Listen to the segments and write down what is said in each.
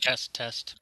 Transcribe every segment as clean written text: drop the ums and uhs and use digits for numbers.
Test, test.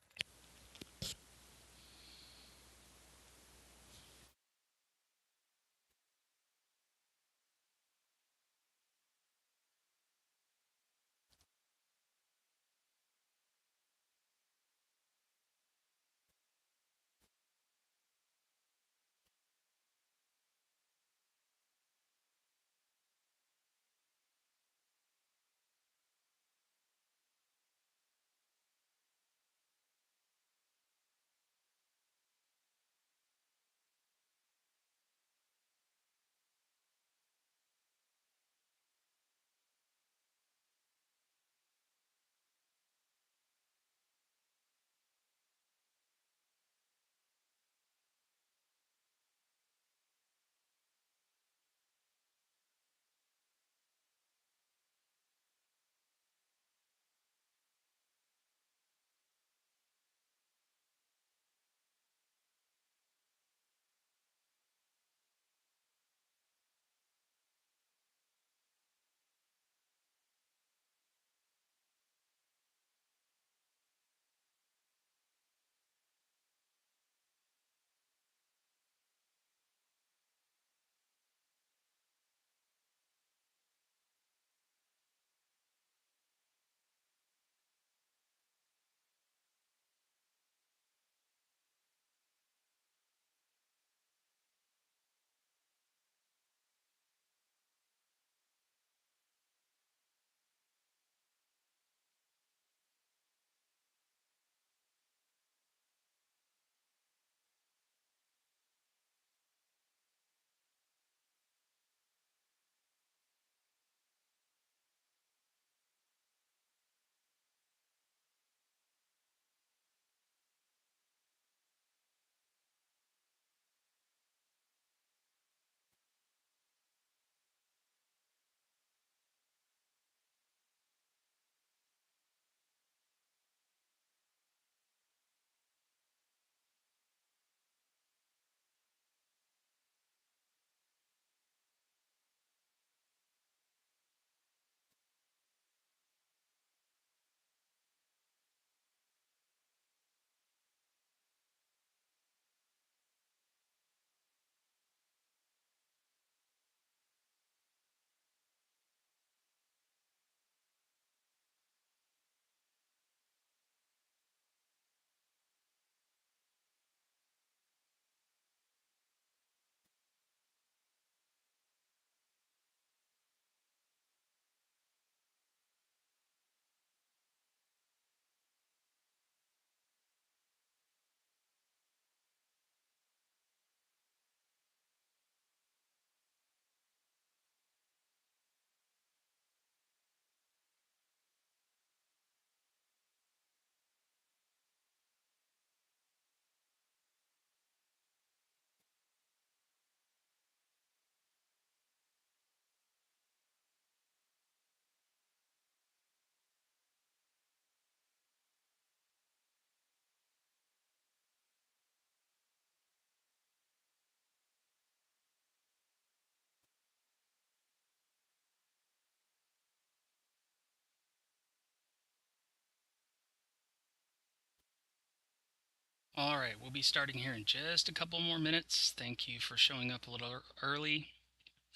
All right, we'll be starting here in just a couple more minutes. Thank you for showing up a little early.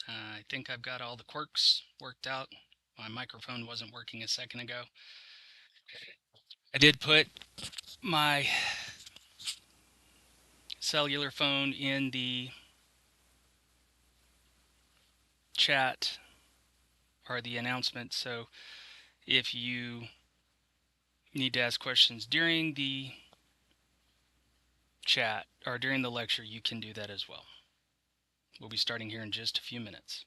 I think I've got all the quirks worked out. My microphone wasn't working a second ago. I did put my cellular phone in the chat or the announcement, so if you need to ask questions during the chat or during the lecture, you can do that as well. We'll be starting here in just a few minutes.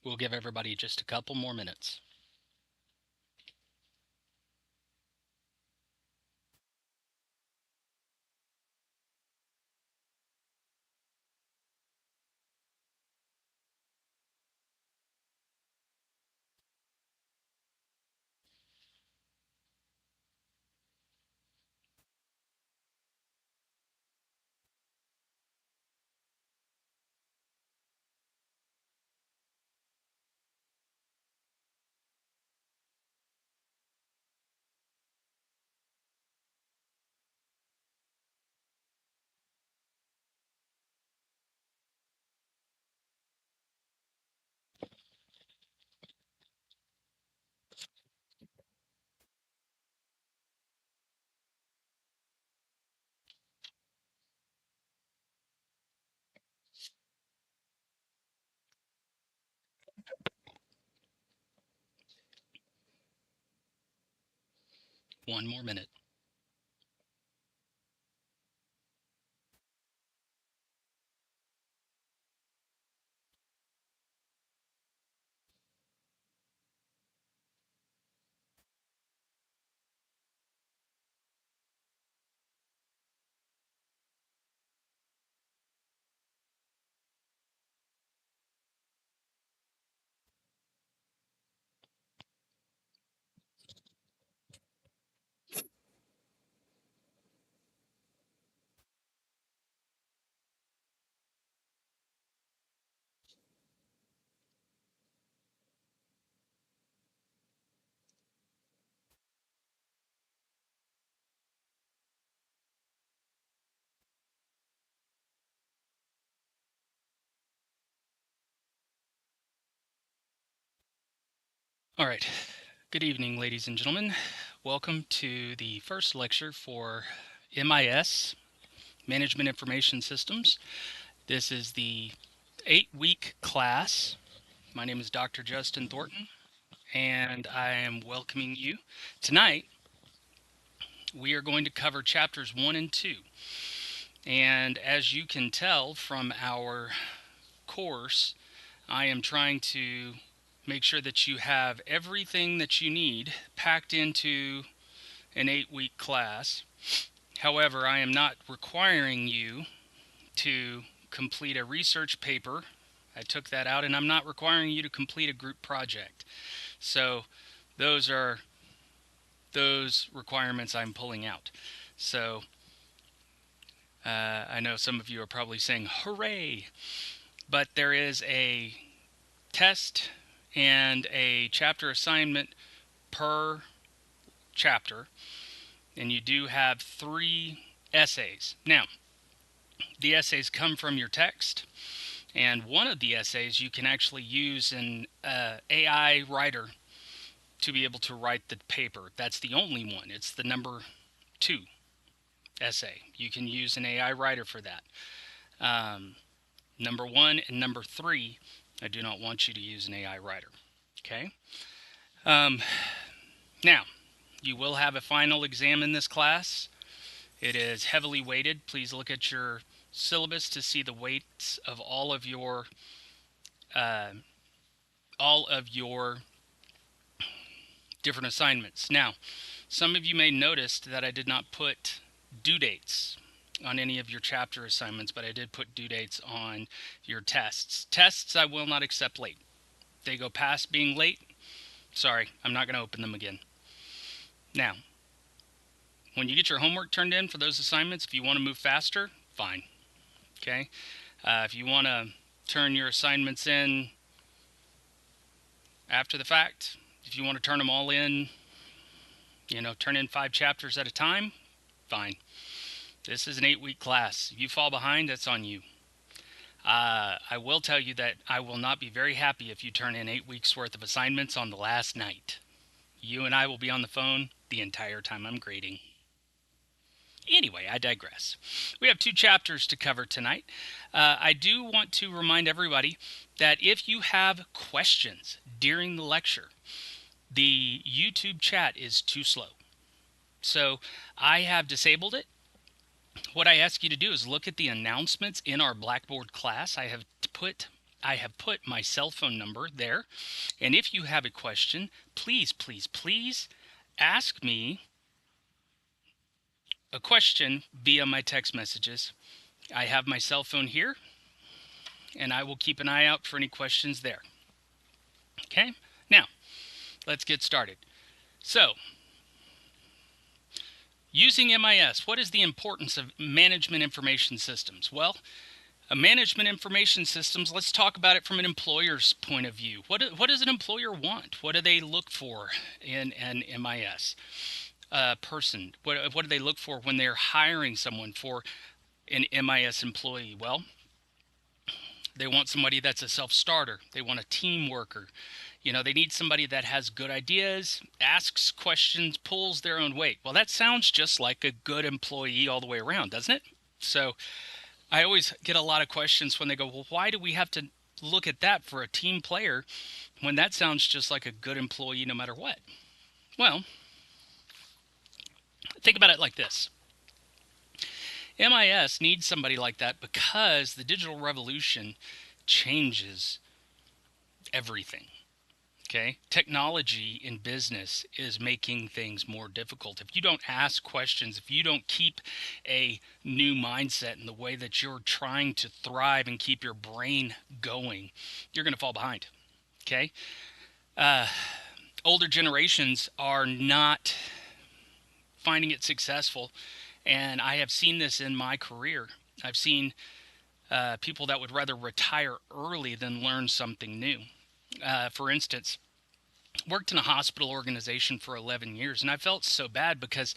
We'll give everybody just a couple more minutes. One more minute. All right. Good evening, ladies and gentlemen. Welcome to the first lecture for MIS, Management Information Systems. This is the 8-week class. My name is Dr. Justin Thornton, and I am welcoming you. Tonight, we are going to cover chapters 1 and 2. And as you can tell from our course, I am trying to make sure that you have everything that you need packed into an 8-week class. However, I am not requiring you to complete a research paper. I took that out, and I'm not requiring you to complete a group project. So those are those requirements I'm pulling out. So I know some of you are probably saying, hooray! But there is a test and a chapter assignment per chapter, and you do have 3 essays. Now, the essays come from your text, and one of the essays you can actually use an AI writer to be able to write the paper. That's the only one. It's the number 2 essay. You can use an AI writer for that. Number 1 and number 3, I do not want you to use an AI writer. Okay? Now, you will have a final exam in this class. It is heavily weighted. Please look at your syllabus to see the weights of all of your different assignments. Now, some of you may notice that I did not put due dates on any of your chapter assignments, but I did put due dates on your tests. Tests I will not accept late. They go past being late. Sorry, I'm not going to open them again. Now, when you get your homework turned in for those assignments, if you want to move faster, fine. Okay? If you want to turn your assignments in after the fact, if you want to turn them all in, turn in 5 chapters at a time, fine. This is an 8-week class. If you fall behind, that's on you. I will tell you that I will not be very happy if you turn in 8 weeks worth of assignments on the last night. You and I will be on the phone the entire time I'm grading. Anyway, I digress. We have 2 chapters to cover tonight. I do want to remind everybody that if you have questions during the lecture, the YouTube chat is too slow. So I have disabled it. What I ask you to do is look at the announcements in our Blackboard class. I have put I have put my cell phone number there. And if you have a question, please, please, please ask me a question via my text messages. I have my cell phone here, and I will keep an eye out for any questions there. Okay, now let's get started. So, using MIS, what is the importance of management information systems? Well, management information systems, let's talk about it from an employer's point of view. What does an employer want? What do they look for in an MIS person? What do they look for when they're hiring someone for an MIS employee? Well, they want somebody that's a self-starter. They want a team worker. You know, they need somebody that has good ideas, asks questions, pulls their own weight. Well, that sounds just like a good employee all the way around, doesn't it? So I always get a lot of questions when they go, well, why do we have to look at that for a team player when that sounds just like a good employee no matter what? Well, think about it like this. MIS needs somebody like that because the digital revolution changes everything. Okay, technology in business is making things more difficult. If you don't ask questions, if you don't keep a new mindset in the way that you're trying to thrive and keep your brain going, you're going to fall behind. Okay, older generations are not finding it successful, and I have seen this in my career. I've seen people that would rather retire early than learn something new. For instance, worked in a hospital organization for 11 years, and I felt so bad because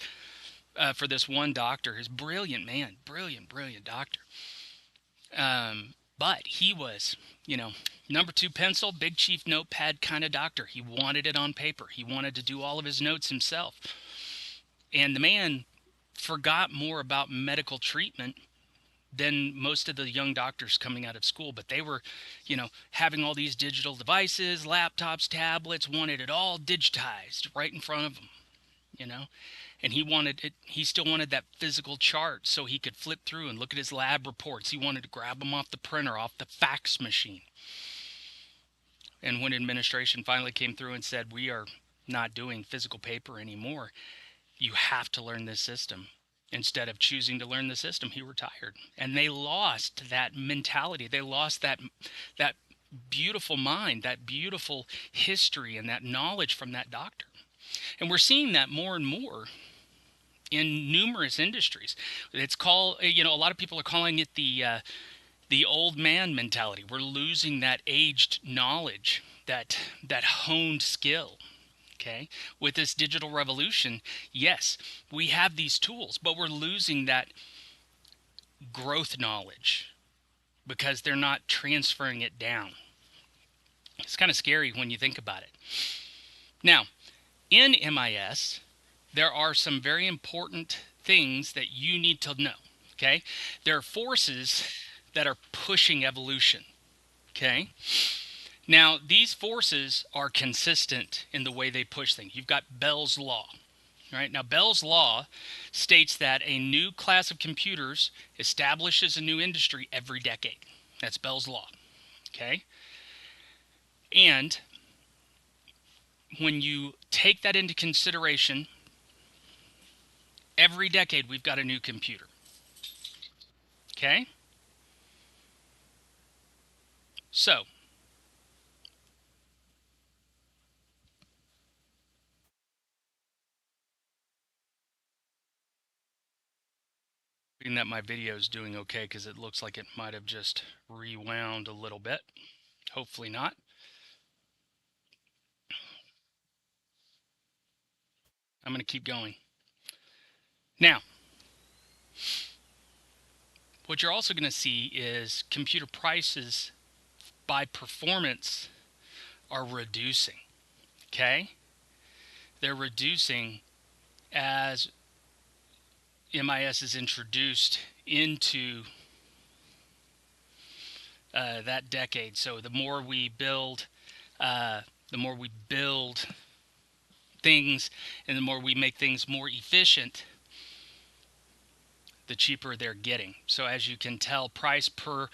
for this one doctor, his brilliant man, brilliant doctor. But he was, number two pencil, big chief notepad kind of doctor. He wanted it on paper. He wanted to do all of his notes himself. And the man forgot more about medical treatment than most of the young doctors coming out of school. But they were, having all these digital devices, laptops, tablets, wanted it all digitized right in front of them, and he still wanted that physical chart so he could flip through and look at his lab reports. He wanted to grab them off the printer, off the fax machine. And when administration finally came through and said, we are not doing physical paper anymore, you have to learn this system. Instead of choosing to learn the system, he retired. And they lost that mentality. They lost that beautiful mind, that beautiful history, and that knowledge from that doctor. And we're seeing that more and more in numerous industries. It's called, a lot of people are calling it the old man mentality. We're losing that aged knowledge, that honed skill. Okay, with this digital revolution, yes, we have these tools, but we're losing that growth knowledge because they're not transferring it down. It's kind of scary when you think about it. Now, in MIS, there are some very important things that you need to know. Okay, there are forces that are pushing evolution. Okay. Now, these forces are consistent in the way they push things. You've got Bell's Law, right? Now, Bell's Law states that a new class of computers establishes a new industry every decade. That's Bell's Law, okay? And when you take that into consideration, every decade we've got a new computer, okay? So, that my video is doing okay because it looks like it might have just rewound a little bit. Hopefully not. I'm going to keep going. Now, what you're also going to see is computer prices by performance are reducing. Okay? They're reducing as MIS is introduced into that decade. So the more we build things, and the more we make things more efficient, the cheaper they're getting. So as you can tell, price per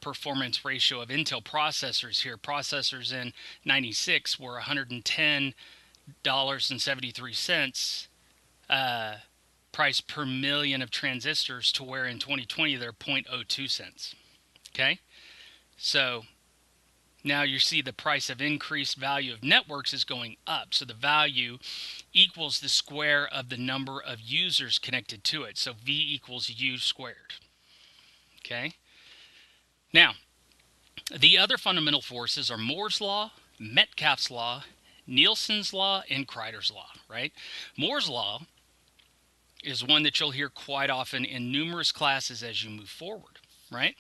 performance ratio of Intel processors here. Processors in 96 were $110.73 price per million of transistors, to where in 2020 they're 0.02 cents. Okay? So now you see the price of increased value of networks is going up. So the value equals the square of the number of users connected to it. So V equals U squared. Okay? Now, the other fundamental forces are Moore's law, Metcalfe's law, Nielsen's law, and Kreider's law, right? Moore's law is one that you'll hear quite often in numerous classes as you move forward, right?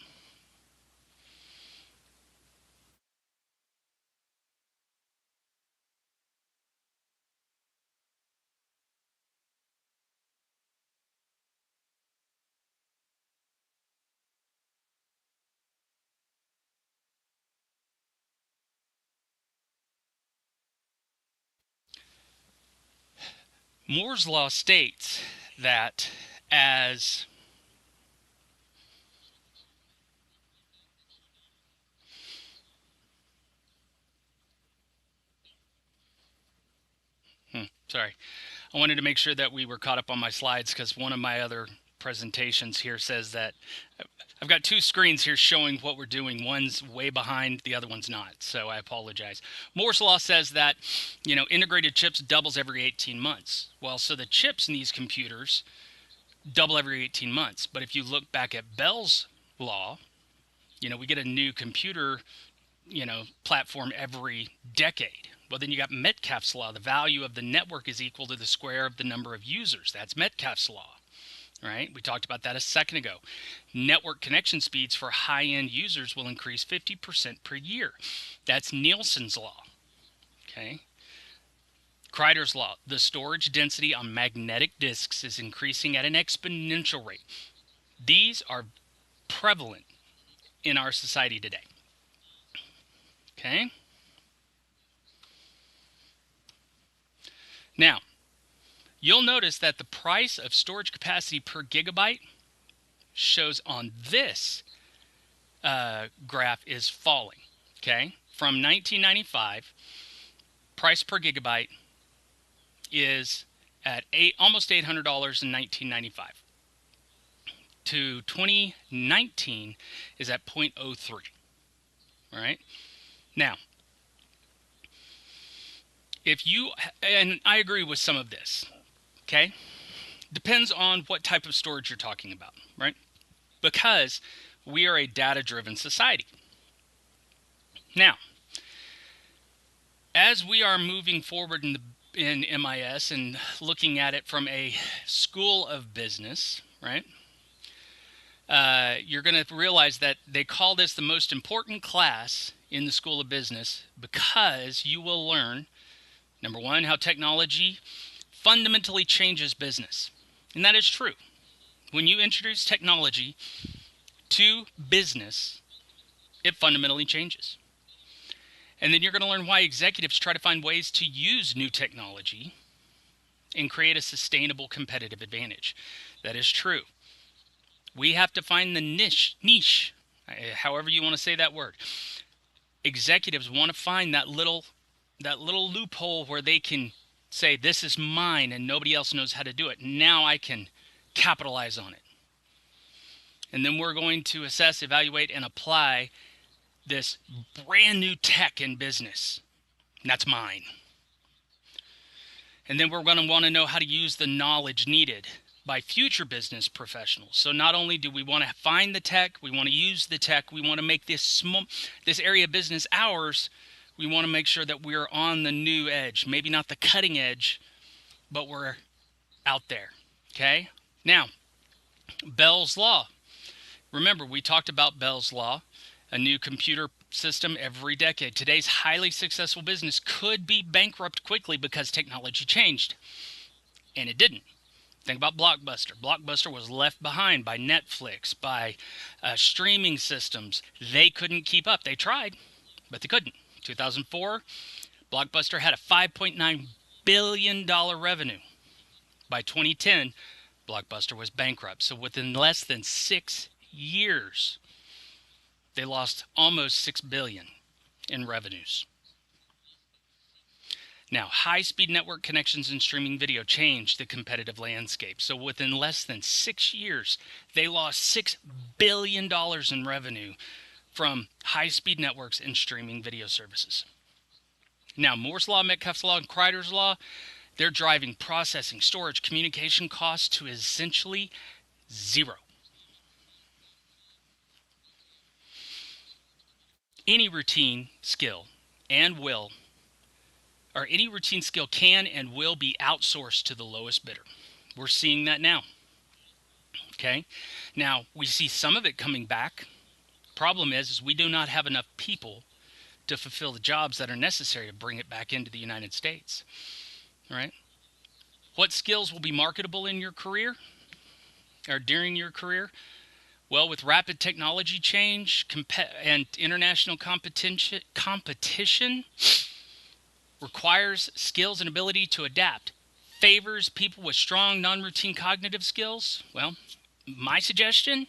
Moore's law states that as sorry, I wanted to make sure that we were caught up on my slides, because one of my other presentations here says that I've got two screens here showing what we're doing. One's way behind, the other one's not. So I apologize. Moore's law says that, integrated chips doubles every 18 months. Well, so the chips in these computers double every 18 months. But if you look back at Bell's law, we get a new computer, platform every decade. Well, then you got Metcalfe's law. The value of the network is equal to the square of the number of users. That's Metcalfe's law, right? We talked about that a second ago. Network connection speeds for high-end users will increase 50% per year. That's Nielsen's law, okay? Kreider's law. The storage density on magnetic disks is increasing at an exponential rate. These are prevalent in our society today, okay? Now, you'll notice that the price of storage capacity per gigabyte shows on this graph is falling, okay? From 1995, price per gigabyte is at almost $800 in 1995. To 2019 is at 0.03, all right? Now, and I agree with some of this, okay? Depends on what type of storage you're talking about, right? Because we are a data-driven society. Now, as we are moving forward in MIS and looking at it from a school of business, right? You're going to realize that they call this the most important class in the School of Business, because you will learn, number one, how technology fundamentally changes business. And that is true. When you introduce technology to business, it fundamentally changes. And then you're going to learn why executives try to find ways to use new technology and create a sustainable competitive advantage. That is true. We have to find the niche, however you want to say that word. Executives want to find that little loophole where they can say, this is mine and nobody else knows how to do it. Now I can capitalize on it. And then we're going to assess, evaluate, and apply this brand new tech in business. And that's mine. And then we're going to want to know how to use the knowledge needed by future business professionals. So not only do we want to find the tech, we want to use the tech, we want to make this area of business ours. We want to make sure that we're on the new edge, maybe not the cutting edge, but we're out there, okay? Now, Bell's law. Remember, we talked about Bell's law, a new computer system every decade. Today's highly successful business could be bankrupt quickly because technology changed, and it didn't. Think about Blockbuster. Blockbuster was left behind by Netflix, by streaming systems. They couldn't keep up. They tried, but they couldn't. 2004, Blockbuster had a $5.9 billion revenue. By 2010, Blockbuster was bankrupt. So within less than 6 years, They lost almost $6 billion in revenues. Now, high-speed network connections and streaming video changed the competitive landscape. So within less than 6 years, they lost $6 billion in revenue from high-speed networks and streaming video services. Now, Moore's Law, Metcalfe's Law, and Kreider's Law, they're driving processing, storage, communication costs to essentially zero. Any routine skill can and will be outsourced to the lowest bidder. We're seeing that now. Okay. Now, we see some of it coming back. Problem is we do not have enough people to fulfill the jobs that are necessary to bring it back into the United States. All right. What skills will be marketable in your career or during your career? Well, with rapid technology change and international competition requires skills and ability to adapt. Favors people with strong non-routine cognitive skills. Well, my suggestion,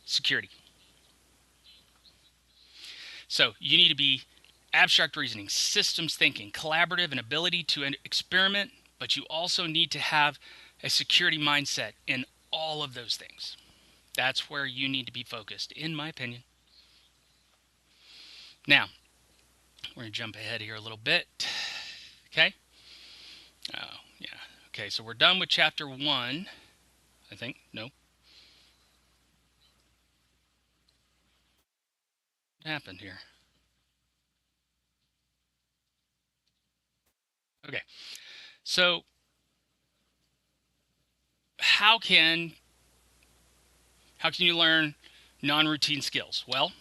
security. So you need to be abstract reasoning, systems thinking, collaborative, and ability to experiment, but you also need to have a security mindset in all of those things. That's where you need to be focused, in my opinion. Now, we're going to jump ahead here a little bit. Okay? Oh, yeah. Okay, so we're done with chapter 1, I think. No. What happened here? Okay. So, how can you learn non-routine skills? Well,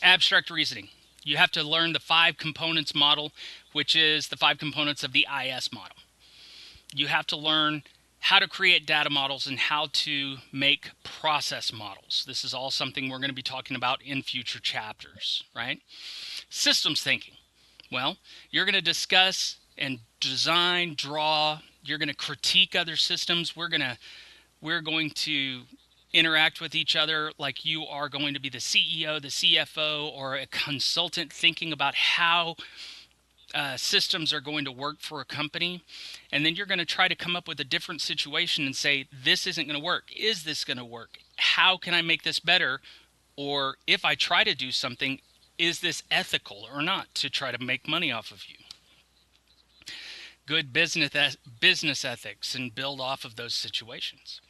abstract reasoning. You have to learn the 5 components model, which is the 5 components of the IS model. You have to learn how to create data models and how to make process models. This is all something we're going to be talking about in future chapters, right? Systems thinking. Well, you're going to discuss and design, draw. You're going to critique other systems. We're going to interact with each other like you are going to be the CEO, the CFO, or a consultant thinking about how systems are going to work for a company. And then you're going to try to come up with a different situation and say, this isn't going to work. Is this going to work? How can I make this better? Or if I try to do something, is this ethical or not to try to make money off of you? Good business ethics and build off of those situations.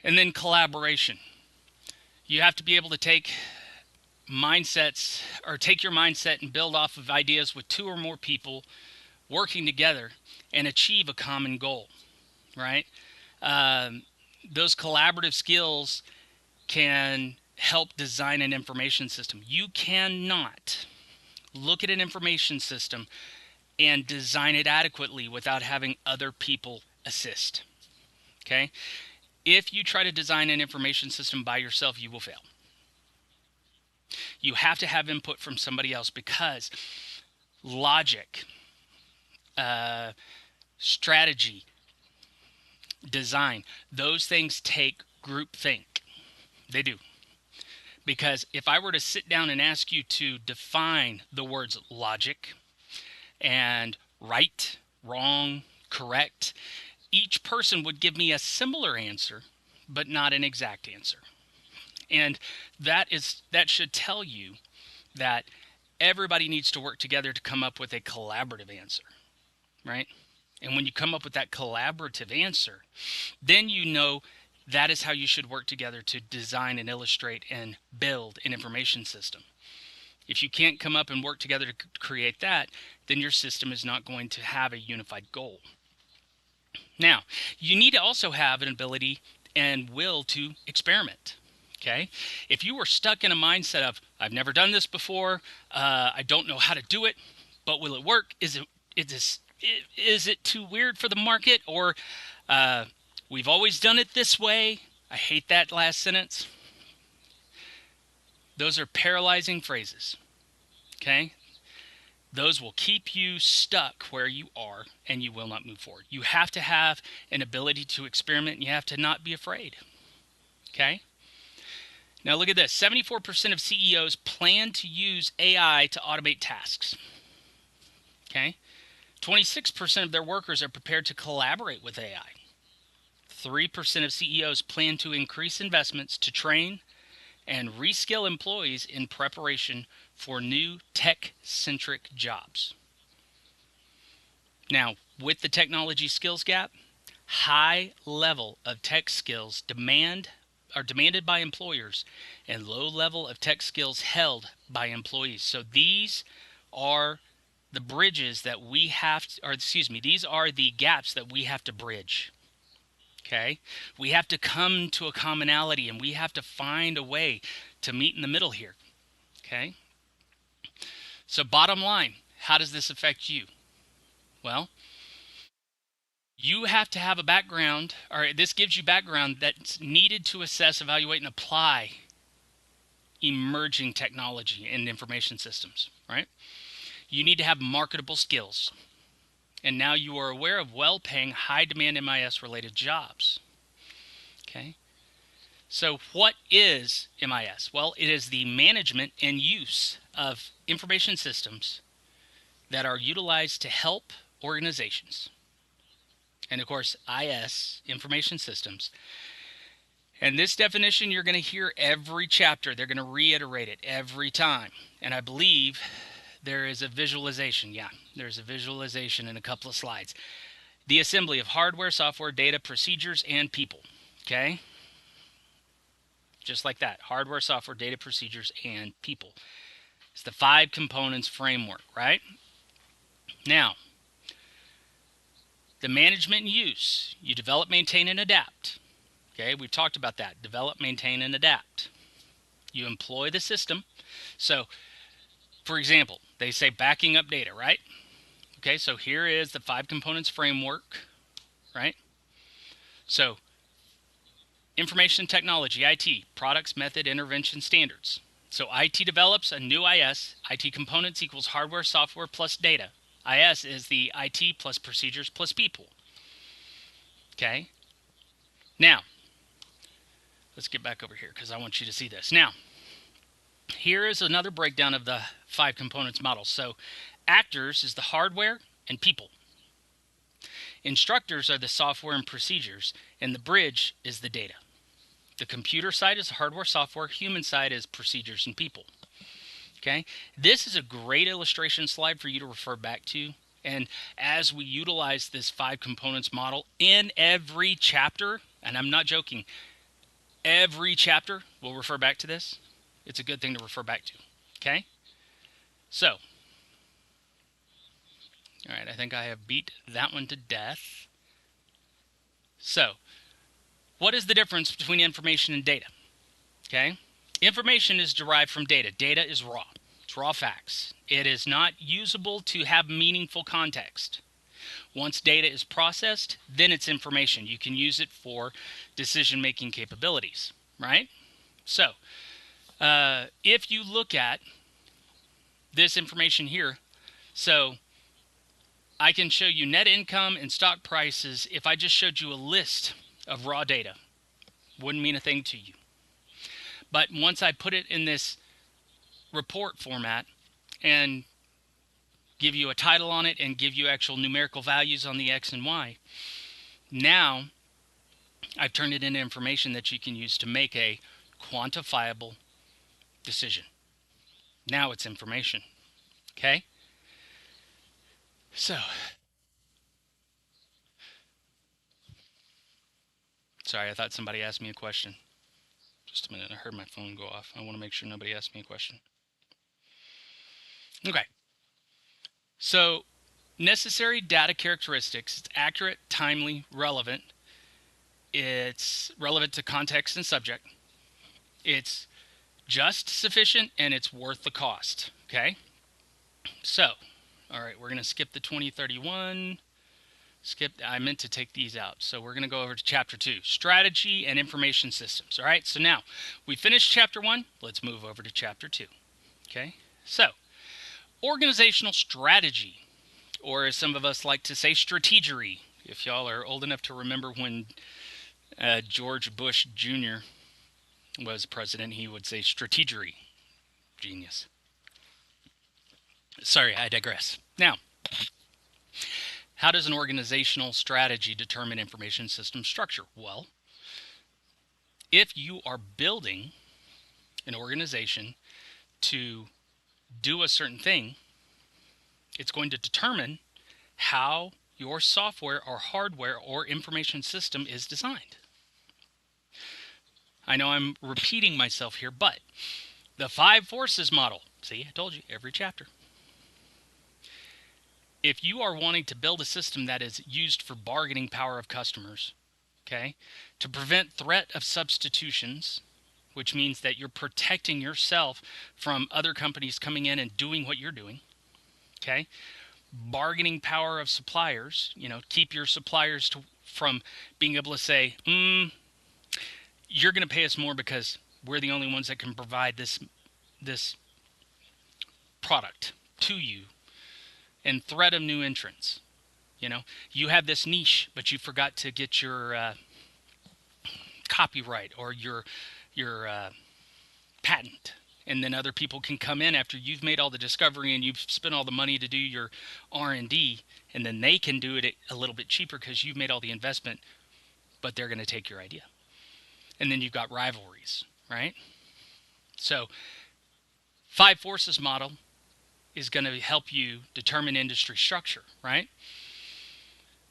And then collaboration. You have to be able to take your mindset and build off of ideas with 2 or more people working together and achieve a common goal, right? Those collaborative skills can help design an information system. You cannot look at an information system and design it adequately without having other people assist, okay? If you try to design an information system by yourself, you will fail. You have to have input from somebody else because logic, strategy, design, those things take groupthink. They do. Because if I were to sit down and ask you to define the words logic and right, wrong, correct, each person would give me a similar answer, but not an exact answer. And that should tell you that everybody needs to work together to come up with a collaborative answer, right? And when you come up with that collaborative answer, then you know that is how you should work together to design and illustrate and build an information system. If you can't come up and work together to create that, then your system is not going to have a unified goal. Now, you need to also have an ability and will to experiment. Okay? If you were stuck in a mindset of, I've never done this before, I don't know how to do it, but will it work? Is it too weird for the market? Or we've always done it this way? I hate that last sentence. Those are paralyzing phrases. Okay? Those will keep you stuck where you are and you will not move forward. You have to have an ability to experiment and you have to not be afraid. Okay? Now look at this. 74% of CEOs plan to use AI to automate tasks. Okay? 26% of their workers are prepared to collaborate with AI. 3% of CEOs plan to increase investments to train and reskill employees in preparation for new tech-centric jobs. Now, with the technology skills gap, high level of tech skills are demanded by employers and low level of tech skills held by employees. So these are the bridges that we have to, or excuse me, these are the gaps that we have to bridge. Okay? We have to come to a commonality and we have to find a way to meet in the middle here. Okay? So bottom line, how does this affect you? Well, you have to have a background, or this gives you background that's needed to assess, evaluate, and apply emerging technology and information systems, right? You need to have marketable skills. And now you are aware of well-paying, high-demand MIS-related jobs. Okay? So what is MIS? Well, it is the management and use of information systems that are utilized to help organizations. And of course, IS, information systems. And this definition you're going to hear every chapter. They're going to reiterate it every time. And I believe there is a visualization. Yeah, there's a visualization in a couple of slides. The assembly of hardware, software, data, procedures, and people. Okay? Just like that. Hardware, software, data, procedures, and people. It's the 5 components framework, right? Now, the management and use. You develop, maintain, and adapt. Okay, we've talked about that. Develop, maintain, and adapt. You employ the system. So, for example, they say backing up data, right? Okay, so here is the 5 components framework, right? So, information technology, IT, products, method, intervention, standards. So IT develops a new IS. IT components equals hardware, software, plus data. IS is the IT plus procedures plus people. Okay? Now, let's get back over here because I want you to see this. Now, here is another breakdown of the 5 components model. So, actors is the hardware and people. Instructors are the software and procedures, and the bridge is the data. The computer side is hardware, software. Human side is procedures and people. Okay, this is a great illustration slide for you to refer back to. And as we utilize this 5 components model in every chapter, and I'm not joking, every chapter we'll refer back to this. It's a good thing to refer back to. Okay, so, all right, I think I have beat that one to death. So, what is the difference between information and data? Okay, information is derived from data. Data is raw. It's raw facts. It is not usable to have meaningful context. Once data is processed, then it's information. You can use it for decision-making capabilities, right? So, if you look at this information here, so I can show you net income and stock prices if I just showed you a list of raw data. Wouldn't mean a thing to you. But once I put it in this report format and give you a title on it and give you actual numerical values on the X and Y, now I've turned it into information that you can use to make a quantifiable decision. Now it's information. Okay? So, sorry, I thought somebody asked me a question. Just a minute, I heard my phone go off. I want to make sure nobody asked me a question. Okay. So, necessary data characteristics. It's accurate, timely, relevant. It's relevant to context and subject. It's just sufficient, and it's worth the cost. Okay? So, all right, we're going to skip the 2031. I meant to take these out. So we're going to go over to chapter 2, strategy and information systems. All right, so now we finished chapter 1. Let's move over to chapter 2. Okay, so organizational strategy, or as some of us like to say, strategery. If y'all are old enough to remember when George Bush Jr. was president, he would say strategery. Genius. Sorry, I digress. Now, how does an organizational strategy determine information system structure? Well, if you are building an organization to do a certain thing, it's going to determine how your software or hardware or information system is designed. I know I'm repeating myself here, but the 5 forces model, see, I told you every chapter. If you are wanting to build a system that is used for bargaining power of customers, okay, to prevent threat of substitutions, which means that you're protecting yourself from other companies coming in and doing what you're doing, okay, bargaining power of suppliers, keep your suppliers from being able to say, you're going to pay us more because we're the only ones that can provide this product to you, and threat of new entrants. You have this niche, but you forgot to get your copyright or your patent, and then other people can come in after you've made all the discovery and you've spent all the money to do your R&D, and then they can do it a little bit cheaper because you've made all the investment, but they're going to take your idea. And then you've got rivalries, right? So 5 forces model is going to help you determine industry structure, right?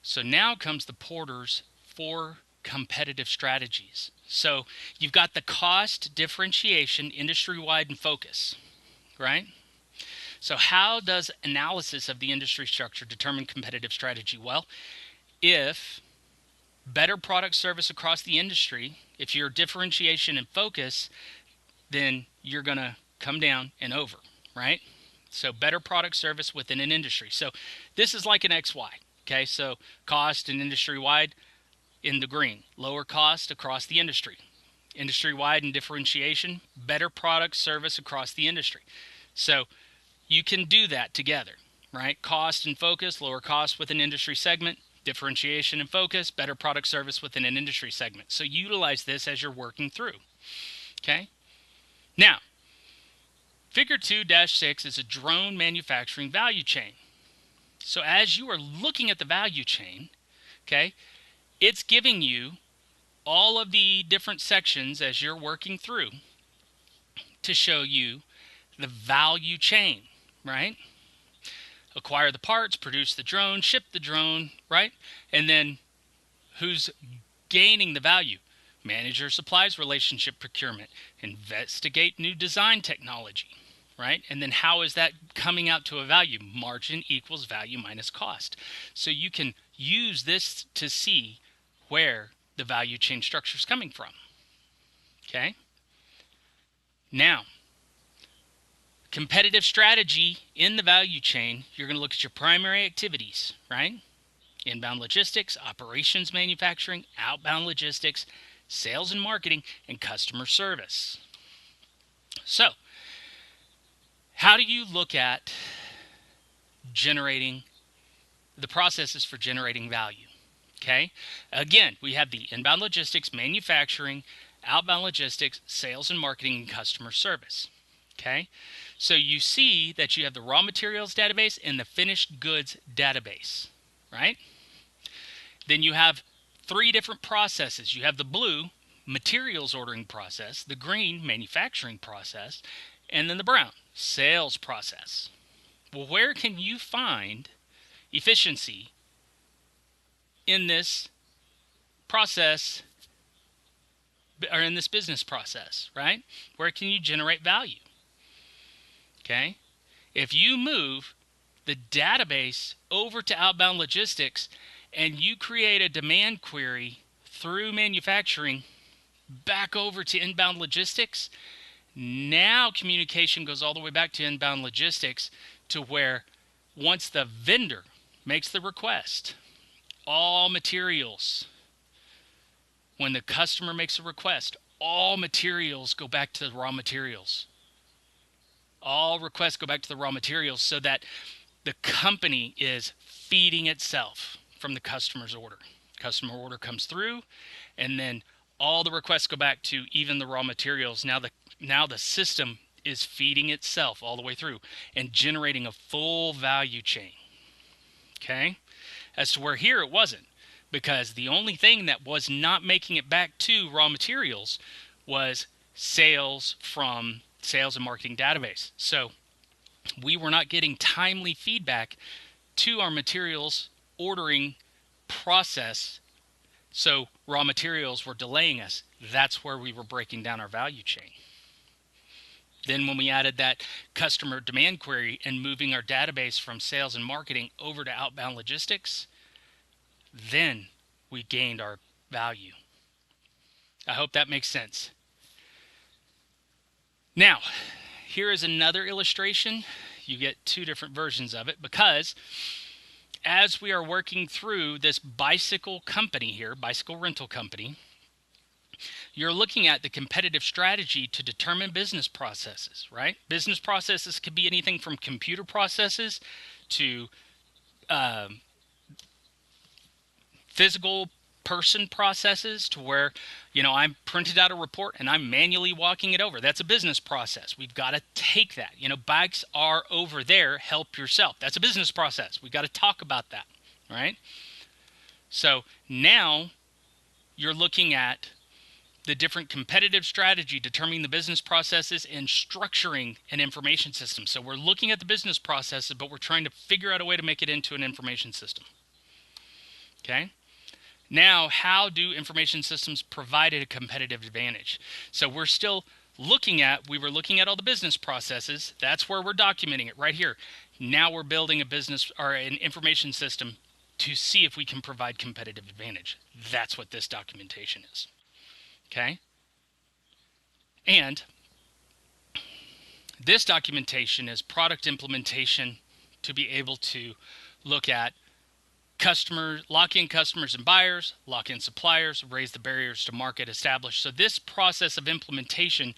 So now comes the Porter's 4 competitive strategies. So you've got the cost, differentiation, industry-wide, and focus, right? So how does analysis of the industry structure determine competitive strategy? Well, if better product service across the industry, if your differentiation and focus, then you're going to come down and over, right? So better product service within an industry. So this is like an XY, okay? So cost and industry-wide in the green, lower cost across the industry. Industry-wide and differentiation, better product service across the industry. So you can do that together, right? Cost and focus, lower cost within industry segment, differentiation and focus, better product service within an industry segment. So utilize this as you're working through, okay? Now, Figure 2-6 is a drone manufacturing value chain. So as you are looking at the value chain, okay, it's giving you all of the different sections as you're working through to show you the value chain, right? Acquire the parts, produce the drone, ship the drone, right? And then who's gaining the value? Manage your supplies relationship procurement, investigate new design technology, right? And then how is that coming out to a value? Margin equals value minus cost. So you can use this to see where the value chain structure is coming from, okay? Now, competitive strategy in the value chain, you're going to look at your primary activities, right? Inbound logistics, operations manufacturing, outbound logistics, sales and marketing, and customer service. So, how do you look at generating the processes for generating value? Okay, again, we have the inbound logistics, manufacturing, outbound logistics, sales and marketing, and customer service. Okay, so you see that you have the raw materials database and the finished goods database, right? Then you have 3 different processes. You have the blue, materials ordering process, the green, manufacturing process, and then the brown, sales process. Well, where can you find efficiency in this process, or in this business process, right? Where can you generate value? Okay, if you move the database over to outbound logistics and you create a demand query through manufacturing back over to inbound logistics, now communication goes all the way back to inbound logistics, to where once the vendor makes the request, all materials, when the customer makes a request, all materials go back to the raw materials. All requests go back to the raw materials, so that the company is feeding itself from the customer's order. Customer order comes through, and then all the requests go back to even the raw materials. Now the system is feeding itself all the way through and generating a full value chain. Okay? As to where here it wasn't, because the only thing that was not making it back to raw materials was sales from sales and marketing database. So we were not getting timely feedback to our materials ordering process. So raw materials were delaying us. That's where we were breaking down our value chain. Then when we added that customer demand query and moving our database from sales and marketing over to outbound logistics, then we gained our value. I hope that makes sense. Now, here is another illustration. You get two different versions of it, because as we are working through this bicycle company here, bicycle rental company, you're looking at the competitive strategy to determine business processes, right? Business processes could be anything from computer processes to physical person processes, to where, I'm printed out a report and I'm manually walking it over. That's a business process. We've got to take that. Bikes are over there, help yourself. That's a business process. We've got to talk about that, right? So now you're looking at the different competitive strategy, determining the business processes, and structuring an information system. So we're looking at the business processes, but we're trying to figure out a way to make it into an information system. Okay? Now, how do information systems provide a competitive advantage? So we're still we were looking at all the business processes. That's where we're documenting it right here. Now we're building a business or an information system to see if we can provide competitive advantage. That's what this documentation is. Okay? And this documentation is product implementation to be able to look at lock in customers and buyers, lock in suppliers, raise the barriers to market, establish. So this process of implementation,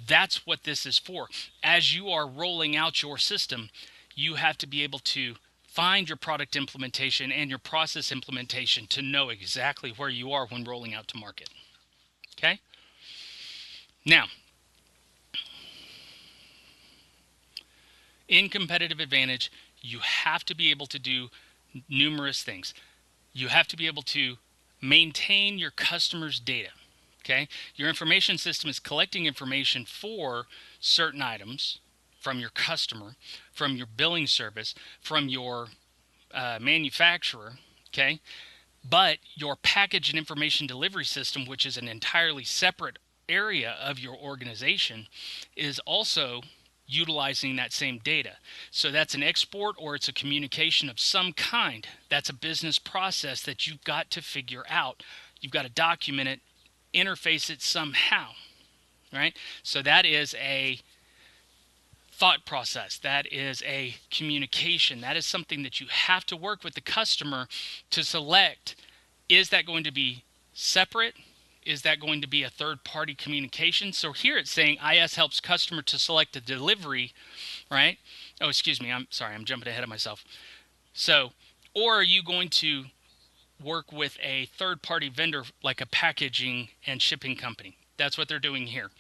that's what this is for. As you are rolling out your system, you have to be able to find your product implementation and your process implementation to know exactly where you are when rolling out to market. Okay? Now, in competitive advantage, you have to be able to do numerous things. You have to be able to maintain your customer's data. Okay? Your information system is collecting information for certain items from your customer, from your billing service, from your manufacturer. Okay? But your package and information delivery system, which is an entirely separate area of your organization, is also utilizing that same data. So that's an export or it's a communication of some kind. That's a business process that you've got to figure out. You've got to document it, interface it somehow, right? So that is a thought process. That is a communication. That is something that you have to work with the customer to select. Is that going to be separate? Is that going to be a third-party communication? So here it's saying IS helps customer to select a delivery, right? Oh, excuse me. I'm sorry. I'm jumping ahead of myself. So, or are you going to work with a third-party vendor like a packaging and shipping company? That's what they're doing here.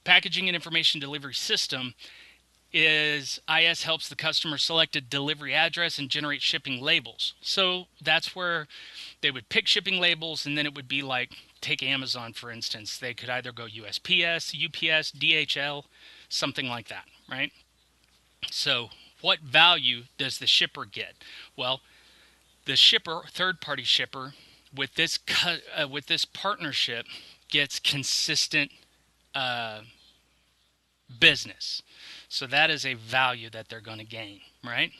Packaging and information delivery system is IS helps the customer select a delivery address and generate shipping labels. So that's where they would pick shipping labels, and then it would be like, take Amazon, for instance. They could either go USPS, UPS, DHL, something like that, right? So what value does the shipper get? Well, the shipper, third-party shipper, with this partnership gets consistent business. So that is a value that they're going to gain, right?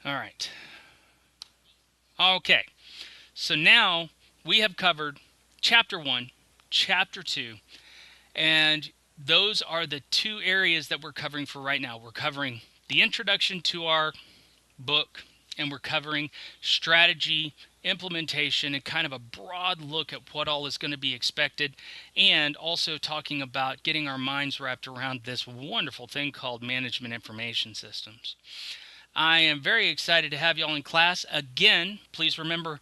All right. Okay. So now we have covered Chapter 1, Chapter 2, and those are the two areas that we're covering for right now. We're covering the introduction to our book, and we're covering strategy, implementation, and kind of a broad look at what all is going to be expected, and also talking about getting our minds wrapped around this wonderful thing called management information systems. I am very excited to have y'all in class. Again, please remember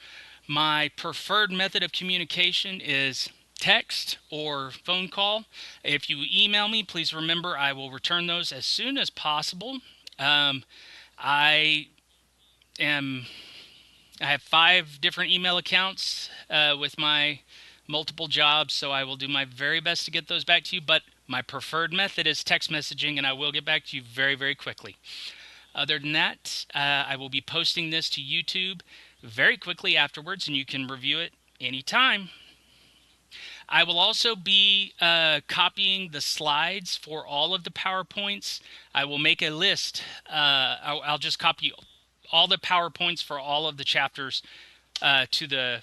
My preferred method of communication is text or phone call. If you email me, please remember I will return those as soon as possible. I am I have 5 different email accounts with my multiple jobs, so I will do my very best to get those back to you. But my preferred method is text messaging, and I will get back to you very, very quickly. Other than that, I will be posting this to YouTube very quickly afterwards, and you can review it anytime. I will also be copying the slides for all of the PowerPoints. I will make a list. I'll just copy all the PowerPoints for all of the chapters to the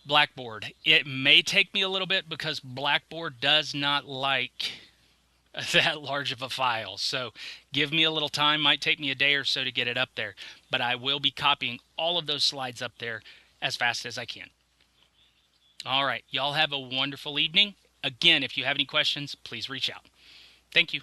Blackboard. It may take me a little bit because Blackboard does not like that large of a file. So give me a little time. Might take me a day or so to get it up there. But I will be copying all of those slides up there as fast as I can. All right. Y'all have a wonderful evening. Again, if you have any questions, please reach out. Thank you.